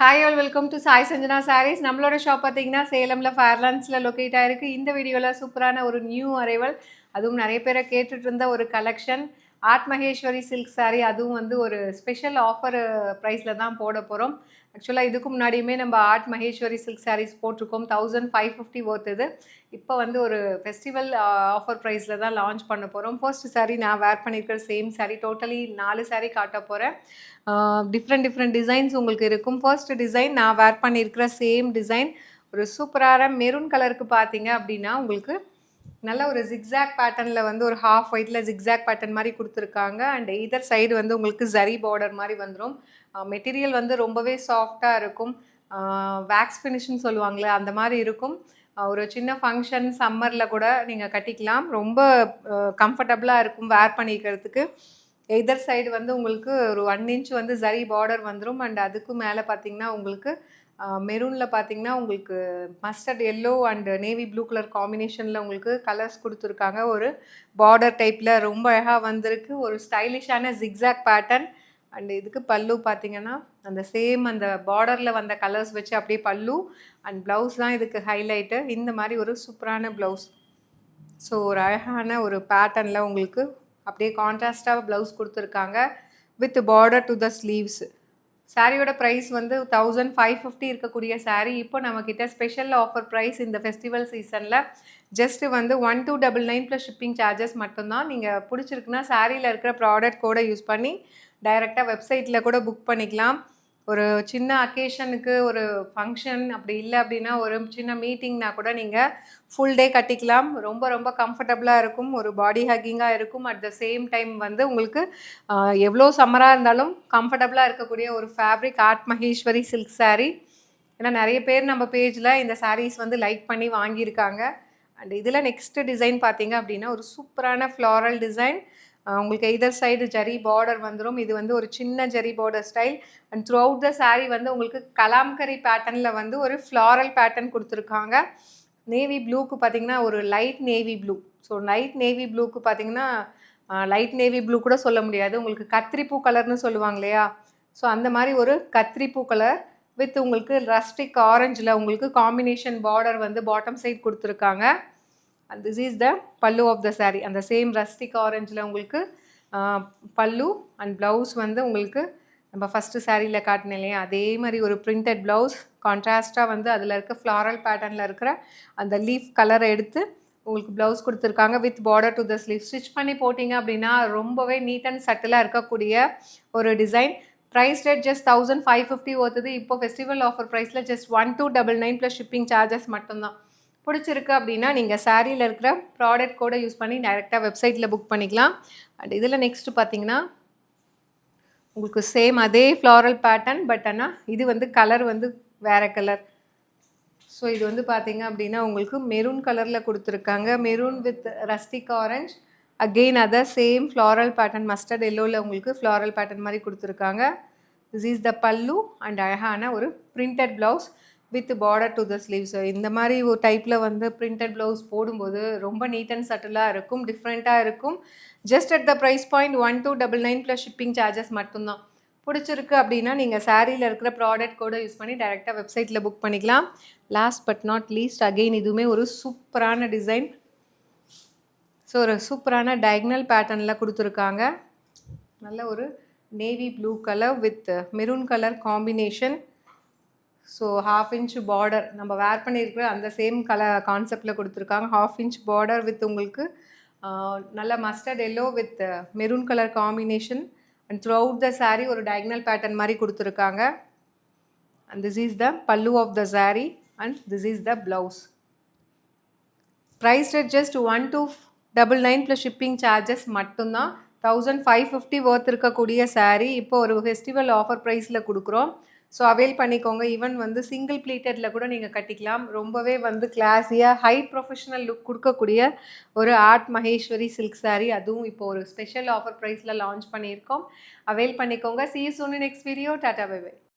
Hi all welcome to Sai Sanjana sarees. நம்மளோட shop பார்த்தீங்கன்னா சேலமில் ஃபேர்லான்ஸில் locate ஆகிருக்கு. இந்த வீடியோவில் சூப்பரான ஒரு நியூ அரைவல், அதுவும் நிறைய பேரை கேட்டுட்டு இருந்த ஒரு collection art Maheswari silk sari. அதுவும் வந்து ஒரு ஸ்பெஷல் ஆஃபர் ப்ரைஸில் தான் போட போகிறோம். ஆக்சுவலாக இதுக்கு முன்னாடியுமே நம்ம ஆர்ட் மகேஸ்வரி சில்க் சாரீஸ் போட்டிருக்கோம். 1550 ஒர்த் இது. இப்போ வந்து ஒரு ஃபெஸ்டிவல் ஆஃபர் ப்ரைஸில் தான் லான்ச் பண்ண போகிறோம். ஃபர்ஸ்ட் சாரீ நான் வேர் பண்ணியிருக்கிற சேம் சாரீ, டோட்டலி 4 சாரீ காட்ட போகிறேன். டிஃப்ரெண்ட் டிசைன்ஸ் உங்களுக்கு இருக்கும். ஃபர்ஸ்ட் டிசைன் நான் வேர் பண்ணியிருக்கிற சேம் டிசைன், ஒரு சூப்பரான மெரூன் கலருக்கு பார்த்தீங்க அப்படின்னா உங்களுக்கு நல்ல ஒரு ஜிக்ஸாக் பேட்டர்னில் வந்து ஒரு ஹாஃப் ஒயிட்டில் ஜிக்ஸாக் பேட்டர்ன் மாதிரி கொடுத்துருக்காங்க. அண்ட் இதர் சைடு வந்து உங்களுக்கு ஜரி பார்டர் மாதிரி வந்துடும். மெட்டீரியல் வந்து ரொம்பவே சாஃப்டாக இருக்கும். வேக்ஸ் ஃபினிஷ்னு சொல்லுவாங்களே அந்த மாதிரி இருக்கும். ஒரு சின்ன ஃபங்க்ஷன் சம்மரில் கூட நீங்கள் கட்டிக்கலாம். ரொம்ப கம்ஃபர்டபுளாக இருக்கும் வேர் பண்ணிக்கிறதுக்கு. எதர் சைடு வந்து உங்களுக்கு ஒரு 1 இன்ச் வந்து ஜரி பார்டர் வந்துடும். அண்ட் அதுக்கு மேலே பார்த்தீங்கன்னா உங்களுக்கு மெரூனில் பார்த்தீங்கன்னா உங்களுக்கு mustard yellow and navy blue colour காம்பினேஷனில் உங்களுக்கு கலர்ஸ் கொடுத்துருக்காங்க. ஒரு பார்டர் டைப்பில் ரொம்ப அழகாக வந்திருக்கு. ஒரு ஸ்டைலிஷான ஜிக்ஸாக் பேட்டர்ன். அண்ட் இதுக்கு பல்லு பார்த்தீங்கன்னா அந்த சேம் அந்த பார்டரில் வந்த கலர்ஸ் வச்சு அப்படியே பல்லு. அண்ட் ப்ளவுஸ் தான் இதுக்கு ஹைலைட்டு. இந்த மாதிரி ஒரு சூப்பரான ப்ளவுஸ். ஸோ ஒரு அழகான ஒரு பேட்டர்னில் உங்களுக்கு அப்படியே கான்ட்ராஸ்டாக ப்ளவுஸ் கொடுத்துருக்காங்க with border to the sleeves. சாரியோட ப்ரைஸ் வந்து 1550 இருக்கக்கூடிய சாரீ இப்போ நம்மக்கிட்ட ஸ்பெஷல் ஆஃபர் ப்ரைஸ் இந்த ஃபெஸ்டிவல் சீசனில் ஜஸ்ட்டு வந்து 1299 ப்ளஸ் ஷிப்பிங் சார்ஜஸ் மட்டும்தான். நீங்கள் பிடிச்சிருக்குன்னா சாரியில் இருக்கிற ப்ராடக்ட் கூட யூஸ் பண்ணி டைரெக்டாக வெப்சைட்டில் கூட புக் பண்ணிக்கலாம். ஒரு சின்ன அக்கேஷனுக்கு ஒரு ஃபங்க்ஷன் அப்படி இல்லை அப்படின்னா ஒரு சின்ன மீட்டிங்னா கூட நீங்கள் ஃபுல் டே கட்டிக்கலாம். ரொம்ப கம்ஃபர்டபுளாக இருக்கும். ஒரு பாடி ஹக்கிங்காக இருக்கும். அட் த சேம் டைம் வந்து உங்களுக்கு எவ்வளோ சம்மராக இருந்தாலும் கம்ஃபர்டபுளாக இருக்கக்கூடிய ஒரு fabric art Maheswari silk sari. ஏன்னா நிறைய பேர் நம்ம பேஜில் இந்த சாரீஸ் வந்து லைக் பண்ணி வாங்கியிருக்காங்க. அண்ட் இதில் நெக்ஸ்ட்டு டிசைன் பார்த்தீங்க அப்படின்னா ஒரு சூப்பரான ஃப்ளாரல் டிசைன். உங்களுக்கு எதர் சைடு ஜரி பார்டர் வந்துடும். இது வந்து ஒரு சின்ன zari border style. And throughout the sari வந்து உங்களுக்கு கலாம்கரி பேட்டர்னில் வந்து ஒரு ஃப்ளாரல் பேட்டர்ன் கொடுத்துருக்காங்க. நேவி ப்ளூக்கு பார்த்தீங்கன்னா ஒரு light navy blue. So light navy ப்ளூக்கு பார்த்தீங்கன்னா லைட் நேவி ப்ளூ கூட சொல்ல முடியாது, உங்களுக்கு கத்திரிப்பூ கலர்னு சொல்லுவாங்க இல்லையா. ஸோ அந்த மாதிரி ஒரு கத்திரிப்பூ கலர் வித் உங்களுக்கு ரஸ்டிக் ஆரஞ்சில் உங்களுக்கு காம்பினேஷன் பார்டர் வந்து பாட்டம் சைட் கொடுத்துருக்காங்க. And this is the pallu of the sari. அந்த சேம் ரஸ்டிக் ஆரஞ்சில் உங்களுக்கு பல்லு அண்ட் ப்ளவுஸ் வந்து உங்களுக்கு நம்ம ஃபஸ்ட்டு சாரியில் காட்டினேன் இல்லையா அதே மாதிரி ஒரு பிரிண்டட் ப்ளவுஸ். கான்ட்ராஸ்ட்டாக வந்து அதில் இருக்க ஃப்ளாரல் பேட்டர்னில் இருக்கிற அந்த லீஃப் கலரை எடுத்து உங்களுக்கு ப்ளவுஸ் கொடுத்துருக்காங்க with border to the sleeve. Stitch பண்ணி போட்டிங்க அப்படின்னா ரொம்பவே நீட் அண்ட் சட்டிலாக இருக்கக்கூடிய ஒரு டிசைன். ப்ரைஸ் ரேட் ஜஸ்ட் 1550 ஒருத்தது. இப்போ ஃபெஸ்டிவல் ஆஃபர் ப்ரைஸில் ஜஸ்ட் 1299 ப்ளஸ் ஷிப்பிங் சார்ஜஸ் மட்டும்தான். பிடிச்சிருக்கு அப்படின்னா நீங்கள் சாரியில் இருக்கிற ப்ராடக்ட் கூட யூஸ் பண்ணி டைரெக்டாக வெப்சைட்டில் புக் பண்ணிக்கலாம். அண்ட் இதில் நெக்ஸ்ட்டு பார்த்தீங்கன்னா உங்களுக்கு சேம் அதே ஃப்ளாரல் பேட்டர்ன். பட் ஆனால் இது வந்து கலர் வந்து வேறு கலர். ஸோ இது வந்து பார்த்தீங்க அப்படின்னா உங்களுக்கு மெரூன் கலரில் கொடுத்துருக்காங்க. Maroon with rustic orange. Again other same floral pattern mustard எல்லோவில் உங்களுக்கு ஃப்ளாரல் பேட்டர்ன் மாதிரி கொடுத்துருக்காங்க. திஸ் இஸ் த பல்லு அண்ட் அழகான ஒரு printed blouse with border to the sleeves. இந்த மாதிரி ஒரு டைப்பில் வந்து பிரிண்டட் ப்ளவுஸ் போடும்போது ரொம்ப நீட் அண்ட் சட்டிலாக இருக்கும், டிஃப்ரெண்ட்டாக இருக்கும். Just at the price point 1299 plus shipping charges மட்டும்தான். பிடிச்சிருக்கு அப்படின்னா நீங்கள் சாரியில் இருக்கிற ப்ராடக்ட் கூட யூஸ் பண்ணி டைரெக்டாக வெப்சைட்டில் புக் பண்ணிக்கலாம். Last but not least again இதுவுமே ஒரு சூப்பரான டிசைன். ஸோ ஒரு சூப்பரான டயக்னல் பேட்டர்னில் கொடுத்துருக்காங்க. நல்ல ஒரு navy blue colour with maroon colour combination. So 1/2 inch border நம்ம வேர் பண்ணியிருக்கிற அந்த சேம் கலர் கான்செப்டில் கொடுத்துருக்காங்க. 1/2 இன்ச் பார்டர் வித் உங்களுக்கு நல்ல mustard yellow with maroon colour combination. And throughout the sari ஒரு டயக்னல் பேட்டர்ன் மாதிரி கொடுத்துருக்காங்க. And this is the pallu of the sari and this is the blouse. Price rate just 1299 plus shipping charges மட்டும்தான். 1550 worth இருக்கக்கூடிய சாரீ இப்போ ஒரு festival offer ப்ரைஸில் கொடுக்குறோம். So avail பண்ணிக்கோங்க. ஈவன் வந்து சிங்கிள் ப்ளீட்டடில் கூட நீங்கள் கட்டிக்கலாம். ரொம்பவே வந்து கிளாஸியாக ஹை ப்ரொஃபஷனல் லுக் கொடுக்கக்கூடிய ஒரு ஆர்ட் மகேஸ்வரி சில்க் சாரீ. அதுவும் இப்போ ஒரு ஸ்பெஷல் ஆஃபர் ப்ரைஸில் லான்ச் பண்ணியிருக்கோம். அவைல் பண்ணிக்கோங்க. See you soon in next video. Tata, bye bye.